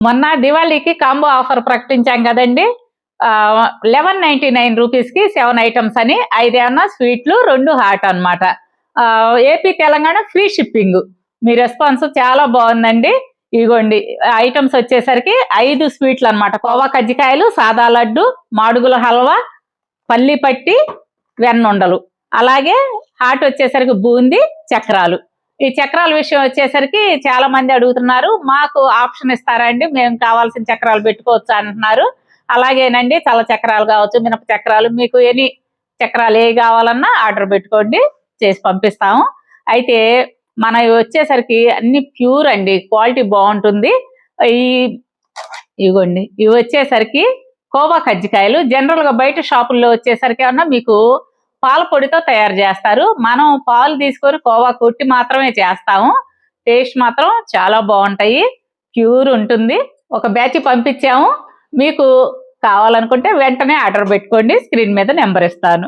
మొన్న దివాళీకి combo offer ప్రకటించాం కదండి. 1199 రూపీస్‌కి 7 ఐటెమ్స్ అని 5 ఏమన్నా స్వీట్లు, 2 హాట్ అన్నమాట. AP, Telangana free shipping. మీ రెస్పాన్స్ చాలా బాగుందండి. ఇగోండి ఐటమ్స్ వచ్చేసరికి 5 స్వీట్లు అన్నమాట. కోవా కజ్జికాయలు, సాదా లడ్డు, మాడుగుల హల్వా, పల్లి పట్టి, వెన్నుండలు. అలాగే హాట్ వచ్చేసరికి బూందీ, చక్రాలు. ఈ చక్రాల విషయం వచ్చేసరికి చాలా మంది అడుగుతున్నారు, మాకు ఆప్షన్ ఇస్తారా అండి, మేము కావాల్సిన చక్రాలు పెట్టుకోవచ్చు అంటున్నారు. అలాగేనండి, చల్ల చక్రాలు కావచ్చు, మినప చక్రాలు, మీకు ఎనీ చక్రాలు ఏ కావాలన్నా ఆర్డర్ పెట్టుకోండి, చేసి పంపిస్తాము. అయితే మన వచ్చేసరికి అన్ని ప్యూర్ అండి, క్వాలిటీ బాగుంటుంది. ఇవ్వండి, ఇవి వచ్చేసరికి కోవా కజ్జికాయలు. జనరల్గా బయట షాపుల్లో వచ్చేసరికి ఏమన్నా మీకు పాల పొడితో తయారు చేస్తారు. మనం పాలు తీసుకొని కోవా కొట్టి మాత్రమే చేస్తాము. టేస్ట్ మాత్రం చాలా బాగుంటాయి, ప్యూర్ ఉంటుంది. ఒక బ్యాచ్ పంపించాము, మీకు కావాలనుకుంటే వెంటనే ఆర్డర్ పెట్టుకోండి. స్క్రీన్ మీద నెంబర్ ఇస్తాను.